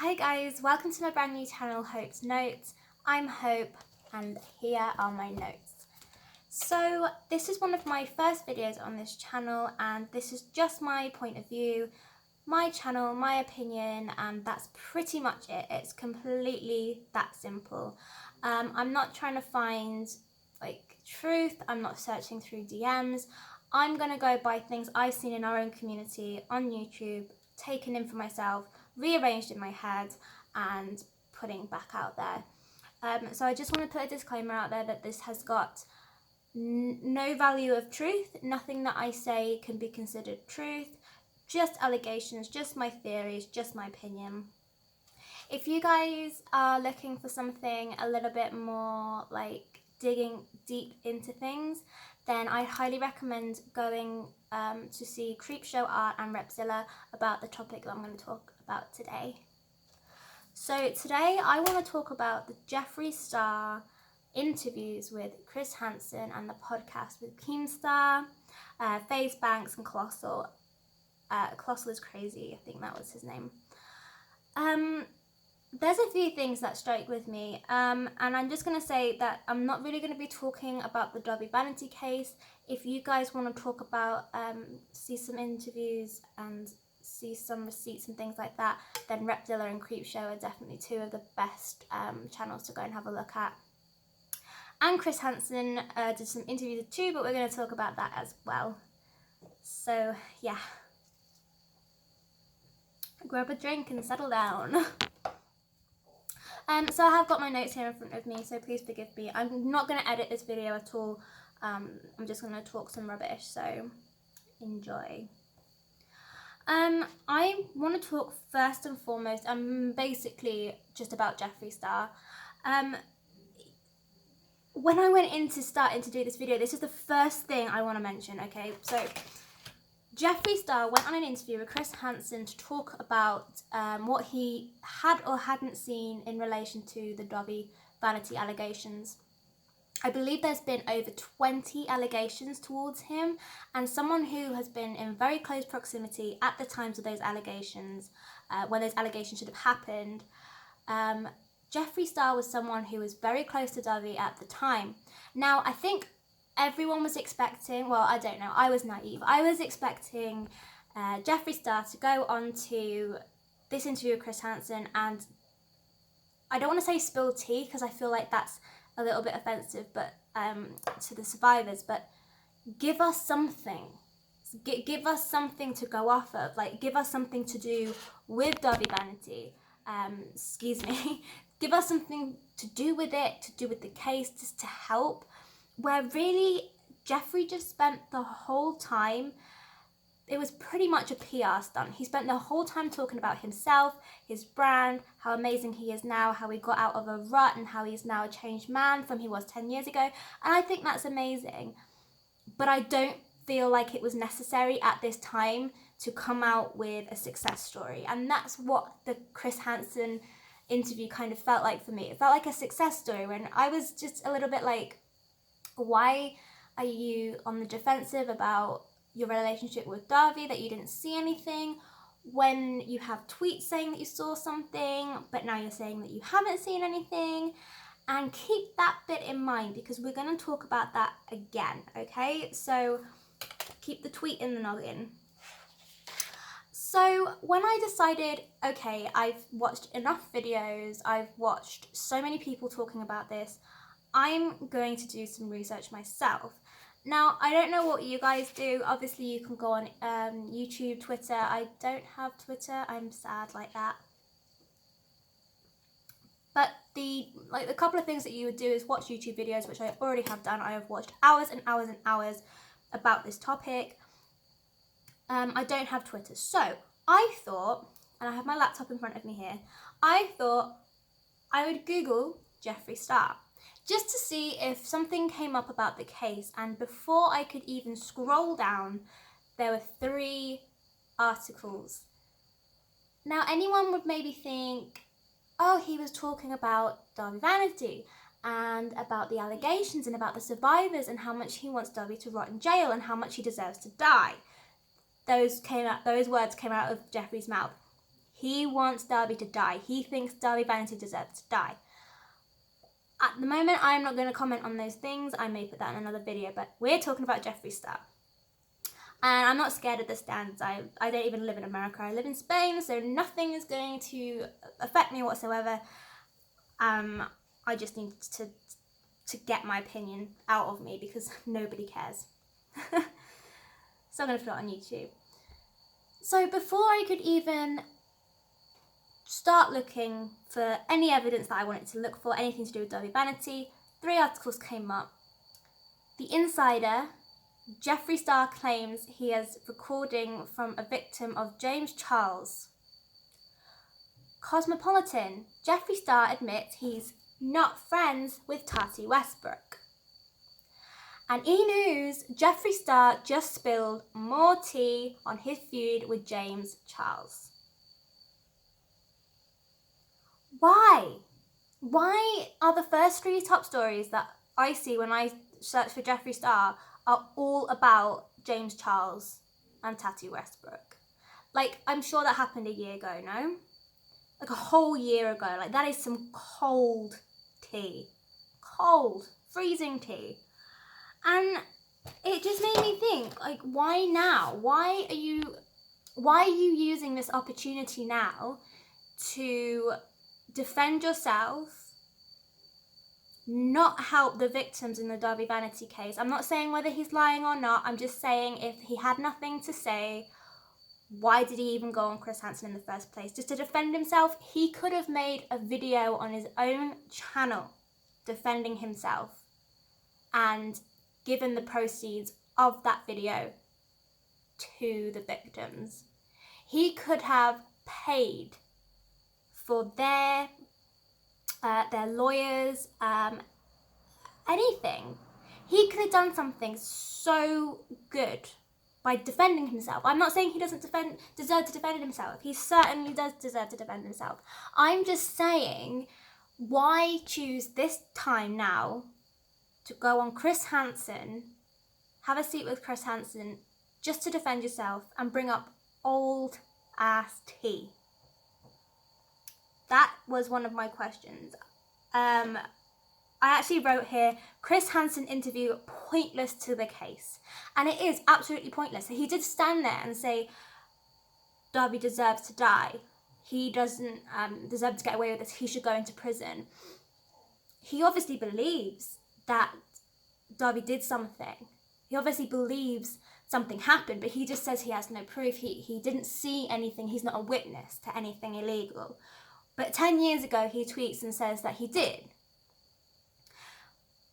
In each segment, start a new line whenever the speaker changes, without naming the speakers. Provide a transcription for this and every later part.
Hi guys, welcome to my brand new channel, Hope's Notes. I'm Hope and here are my notes. So this is one of my first videos on this channel and this is just my point of view, my channel, my opinion, and that's pretty much it. It's completely that simple. I'm not trying to find truth, I'm not searching through DMs. I'm gonna go by things I've seen in our own community on YouTube, taken in for myself, rearranged in my head and putting back out there. So I just want to put a disclaimer out there that this has got no value of truth. Nothing that I say can be considered truth. Just allegations, just my theories, just my opinion. If you guys are looking for something a little bit more like digging deep into things, then I highly recommend going to see CreepShow Art and Repzilla about the topic that I'm going to talk about today. So today I want to talk about the Jeffree Star interviews with Chris Hansen and the podcast with Keemstar, FaZe Banks and Colossal. Colossal is crazy, I think that was his name. There's a few things that strike with me, and I'm just going to say that I'm not really going to be talking about the Dahvie Vanity case. If you guys want to talk about, see some interviews and see some receipts and things like that, then Repzilla and CreepShow are definitely two of the best channels to go and have a look at. And Chris Hansen did some interviews too, but we're going to talk about that as well. So yeah, grab a drink and settle down. So I have got my notes here in front of me, so please forgive me. I'm not going to edit this video at all. I'm just going to talk some rubbish, so enjoy. I want to talk first and foremost, basically just about Jeffree Star. When I went into starting to do this video, this is the first thing I want to mention, okay? So Jeffree Star went on an interview with Chris Hansen to talk about what he had or hadn't seen in relation to the Dahvie Vanity allegations. I believe there's been over 20 allegations towards him, and someone who has been in very close proximity at the times of those allegations, when those allegations should have happened. Jeffree Star was someone who was very close to Dahvie at the time. Now, I think everyone was expecting, well, I don't know, I was naive. I was expecting Jeffree Star to go on to this interview with Chris Hansen and, I don't want to say spill tea because I feel like that's a little bit offensive, but to the survivors, but give us something. Give us something to go off of, like give us something to do with Dahvie Vanity. Excuse me. Give us something to do with it, to do with the case, just to help. Where really Jeffree just spent the whole time, it was pretty much a PR stunt. He spent the whole time talking about himself, his brand, how amazing he is now, how he got out of a rut and how he's now a changed man from he was 10 years ago. And I think that's amazing. But I don't feel like it was necessary at this time to come out with a success story. And that's what the Chris Hansen interview kind of felt like for me. It felt like a success story when I was just a little bit like, why are you on the defensive about your relationship with Dahvie, that you didn't see anything, when you have tweets saying that you saw something, but now you're saying that you haven't seen anything? And keep that bit in mind because we're going to talk about that again, okay? So keep the tweet in the noggin. So when I decided, okay, I've watched enough videos, I've watched so many people talking about this, I'm going to do some research myself. Now, I don't know what you guys do. Obviously, you can go on YouTube, Twitter. I don't have Twitter. I'm sad like that. But the couple of things that you would do is watch YouTube videos, which I already have done. I have watched hours and hours and hours about this topic. I don't have Twitter. So I thought, and I have my laptop in front of me here, I thought I would Google Jeffree Star, just to see if something came up about the case. And before I could even scroll down, there were 3 articles. Now, anyone would maybe think, oh, he was talking about Dahvie Vanity and about the allegations and about the survivors and how much he wants Dahvie to rot in jail and how much he deserves to die. Those words came out of Jeffree's mouth. He wants Dahvie to die. He thinks Dahvie Vanity deserves to die. At the moment, I'm not going to comment on those things. I may put that in another video, but we're talking about Jeffree Star. And I'm not scared of the stands. I don't even live in America. I live in Spain, so nothing is going to affect me whatsoever. I just need to get my opinion out of me because nobody cares. So I'm going to put it on YouTube. So before I could even start looking for any evidence that I wanted to look for, anything to do with Dahvie Vanity, 3 articles came up. The Insider, Jeffree Star claims he has recording from a victim of James Charles. Cosmopolitan, Jeffree Star admits he's not friends with Tati Westbrook. And E! News, Jeffree Star just spilled more tea on his feud with James Charles. Why? Why are the first 3 top stories that I see when I search for Jeffree Star are all about James Charles and Tati Westbrook? Like, I'm sure that happened a year ago, no? Like a whole year ago. Like, that is some cold tea. Cold, freezing tea. And it just made me think, like, why now? Why are you using this opportunity now to defend yourself, not help the victims in the Dahvie Vanity case? I'm not saying whether he's lying or not. I'm just saying if he had nothing to say, why did he even go on Chris Hansen in the first place? Just to defend himself? He could have made a video on his own channel defending himself and given the proceeds of that video to the victims. He could have paid for their lawyers, anything. He could have done something so good by defending himself. I'm not saying he doesn't deserve to defend himself. He certainly does deserve to defend himself. I'm just saying, why choose this time now to go on Chris Hansen, have a seat with Chris Hansen, just to defend yourself and bring up old ass tea? That was one of my questions. I actually wrote here, Chris Hansen interview pointless to the case. And it is absolutely pointless. He did stand there and say, Dahvie deserves to die. He doesn't deserve to get away with this. He should go into prison. He obviously believes that Dahvie did something. He obviously believes something happened, but he just says he has no proof. He didn't see anything. He's not a witness to anything illegal. But 10 years ago, he tweets and says that he did.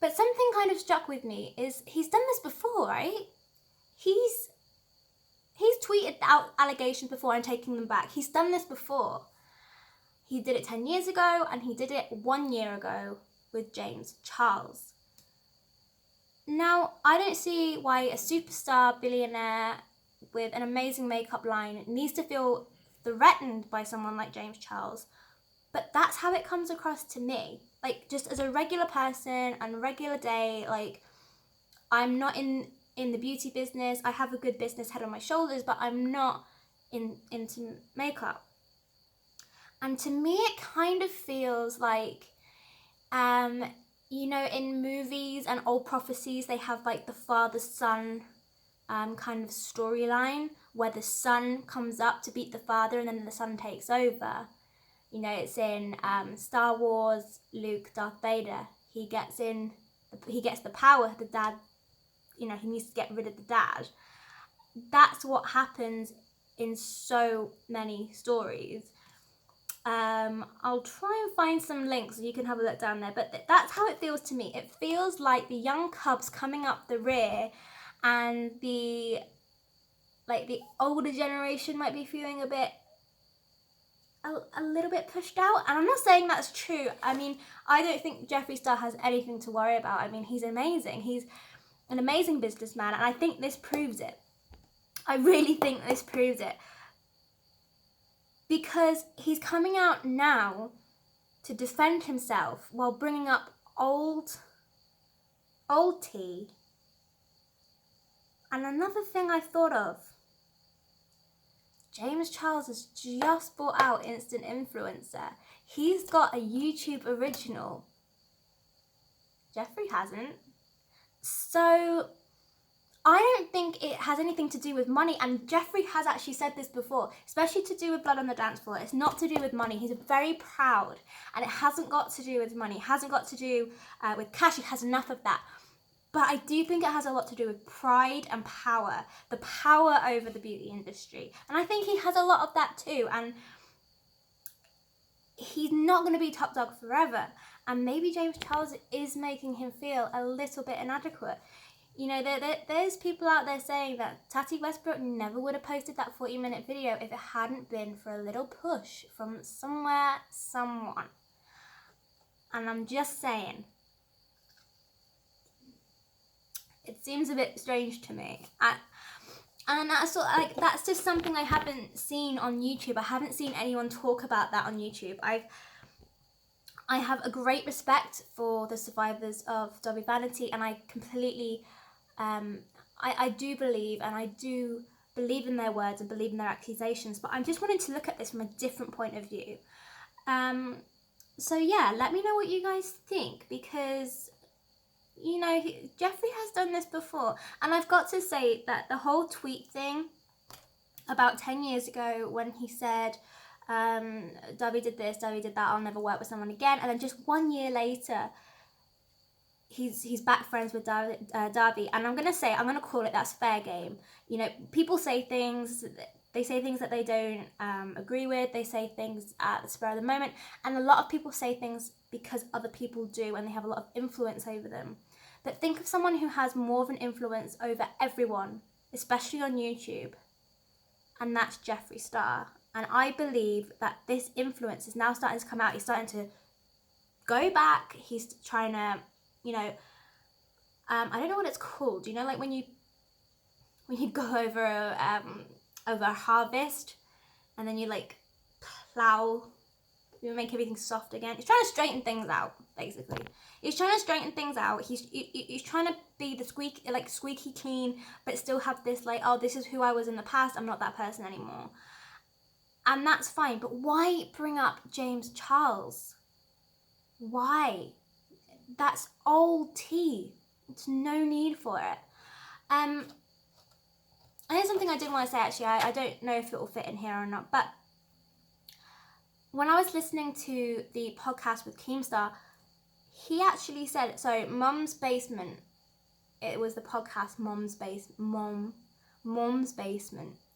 But something kind of struck with me is he's done this before, right? He's tweeted out allegations before and taken them back. He's done this before. He did it 10 years ago and he did it 1 year ago with James Charles. Now, I don't see why a superstar billionaire with an amazing makeup line needs to feel threatened by someone like James Charles, but that's how it comes across to me. Like, just as a regular person and a regular day, like, I'm not in the beauty business. I have a good business head on my shoulders, but I'm not into makeup. And to me, it kind of feels like, you know, in movies and old prophecies, they have like the father-son kind of storyline where the son comes up to beat the father and then the son takes over. You know, it's in Star Wars, Luke, Darth Vader. He gets the power, the dad, you know, he needs to get rid of the dad. That's what happens in so many stories. I'll try and find some links so you can have a look down there, but that's how it feels to me. It feels like the young cubs coming up the rear and the older generation might be feeling a little bit pushed out. And I'm not saying that's true. I mean, I don't think Jeffree Star has anything to worry about. I mean, he's amazing. He's an amazing businessman, and I think this proves it. I really think this proves it. Because he's coming out now to defend himself while bringing up old tea. And another thing I thought of, James Charles has just bought out Instant Influencer. He's got a YouTube original. Jeffree hasn't. So I don't think it has anything to do with money, and Jeffree has actually said this before, especially to do with Blood on the Dance Floor. It's not to do with money. He's very proud, and it hasn't got to do with money. It hasn't got to do with cash. He has enough of that. But I do think it has a lot to do with pride and power, the power over the beauty industry. And I think he has a lot of that too. And he's not going to be top dog forever. And maybe James Charles is making him feel a little bit inadequate. You know, there's people out there saying that Tati Westbrook never would have posted that 40-minute video if it hadn't been for a little push from someone. And I'm just saying, it seems a bit strange to me. And that's just something I haven't seen on YouTube. I haven't seen anyone talk about that on YouTube. I have a great respect for the survivors of Dahvie Vanity, and I completely, I do believe in their words and believe in their accusations, but I'm just wanting to look at this from a different point of view. So yeah, let me know what you guys think, because, you know, Jeffree has done this before, and I've got to say that the whole tweet thing about 10 years ago when he said, Dahvie did this, Dahvie did that, I'll never work with someone again, and then just 1 year later, he's back friends with Dahvie, and I'm gonna call it, that's fair game. You know, people say things, that they don't agree with, they say things at the spur of the moment, and a lot of people say things because other people do, and they have a lot of influence over them. But think of someone who has more of an influence over everyone, especially on YouTube, and that's Jeffree Star. And I believe that this influence is now starting to come out. He's starting to go back. He's trying to, you know, I don't know what it's called. You know, like when you go over a harvest, and then you like plow, you make everything soft again. He's trying to straighten things out, basically. He's trying to straighten things out. He's trying to be the squeaky clean, but still have this like, oh, this is who I was in the past. I'm not that person anymore. And that's fine, but why bring up James Charles? Why? That's old tea. There's no need for it. And here's something I did want to say, actually. I don't know if it will fit in here or not, but when I was listening to the podcast with Keemstar, he actually said, so Mum's Basement, it was the podcast Mom's Basement.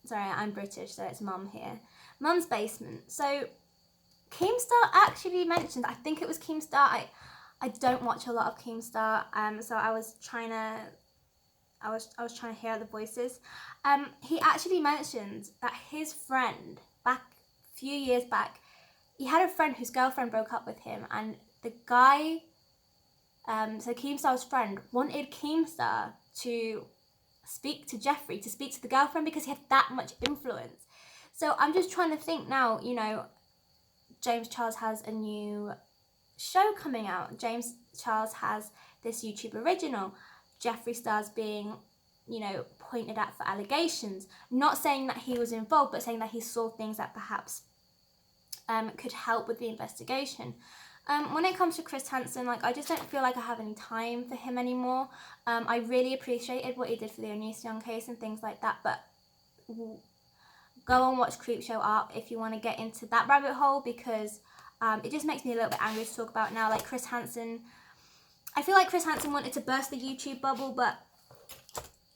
Sorry, I'm British, so it's Mum here. Mum's Basement. So Keemstar actually mentioned, I think it was Keemstar. I don't watch a lot of Keemstar, so I was trying to hear other voices. He actually mentioned that his friend, a few years back, he had a friend whose girlfriend broke up with him, and the guy, so Keemstar's friend, wanted Keemstar to speak to Jeffree, to speak to the girlfriend, because he had that much influence. So I'm just trying to think now, you know, James Charles has a new show coming out. James Charles has this YouTube original. Jeffree Star's being, you know, pointed at for allegations. Not saying that he was involved, but saying that he saw things that perhaps could help with the investigation. When it comes to Chris Hansen, like, I just don't feel like I have any time for him anymore. I really appreciated what he did for the Onision case and things like that, but go and watch CreepShow Art if you want to get into that rabbit hole, because it just makes me a little bit angry to talk about now. Like, Chris Hansen, I feel like Chris Hansen wanted to burst the YouTube bubble, but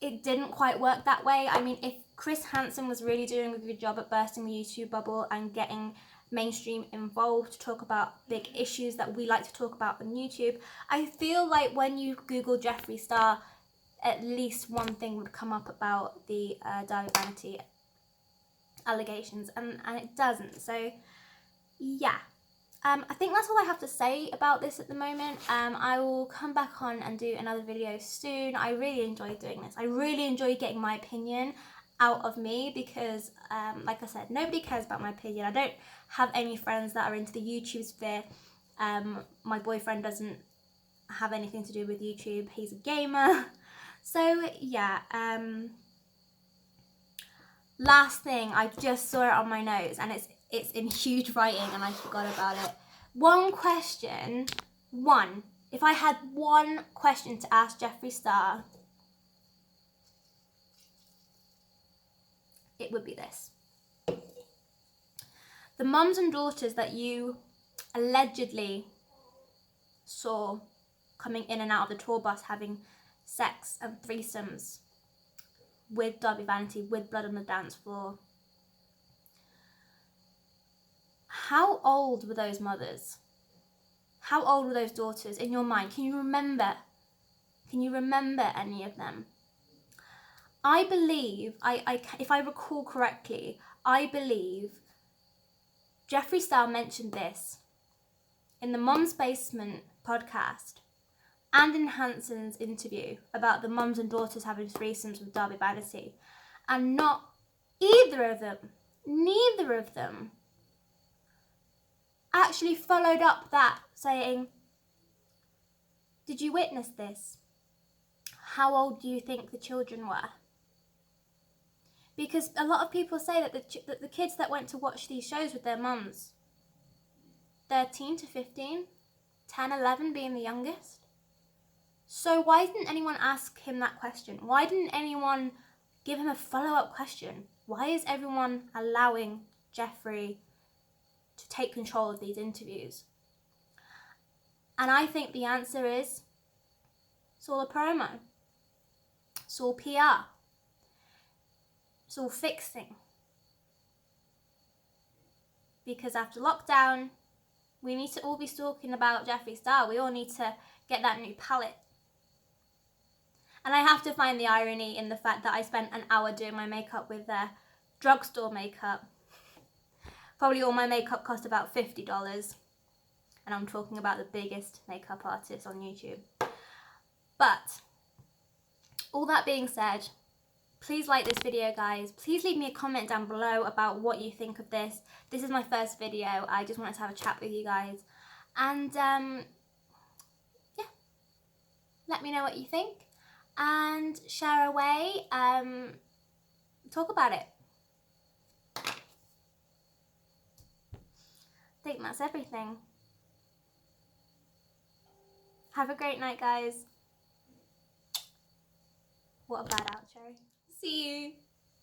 it didn't quite work that way. I mean, if Chris Hansen was really doing a good job at bursting the YouTube bubble and getting mainstream involved to talk about big issues that we like to talk about on YouTube, I feel like when you Google Jeffree Star, at least one thing would come up about the Dahvie Vanity allegations, and it doesn't. So yeah, I think that's all I have to say about this at the moment. I will come back on and do another video soon. I really enjoy doing this. I really enjoy getting my opinion out of me, because like I said, nobody cares about my opinion. I don't have any friends that are into the YouTube sphere. My boyfriend doesn't have anything to do with YouTube. He's a gamer. So yeah, last thing, I just saw it on my notes and it's in huge writing and I forgot about it. One question, if I had one question to ask Jeffree Star, it would be this. The mums and daughters that you allegedly saw coming in and out of the tour bus having sex and threesomes with Dahvie Vanity, with blood on the dance floor. How old were those mothers? How old were those daughters in your mind? Can you remember? Can you remember any of them? I believe, if I recall correctly, I believe Jeffree Star mentioned this in the Mom's Basement podcast and in Hanson's interview about the mums and daughters having threesomes with Dahvie Vanity. And not either of them, neither of them, actually followed up that saying, did you witness this? How old do you think the children were? Because a lot of people say that the kids that went to watch these shows with their mums, 13 to 15, 10, 11 being the youngest. So why didn't anyone ask him that question? Why didn't anyone give him a follow-up question? Why is everyone allowing Jeffree to take control of these interviews? And I think the answer is, it's all a promo. It's all PR. It's all fixing. Because after lockdown, we need to all be talking about Jeffree Star. We all need to get that new palette. And I have to find the irony in the fact that I spent an hour doing my makeup with drugstore makeup. Probably all my makeup cost about $50. And I'm talking about the biggest makeup artist on YouTube. But, all that being said, please like this video, guys. Please leave me a comment down below about what you think of this. This is my first video. I just wanted to have a chat with you guys. And, yeah. Let me know what you think. And share away. Talk about it. I think that's everything. Have a great night, guys. What a bad outro. See you.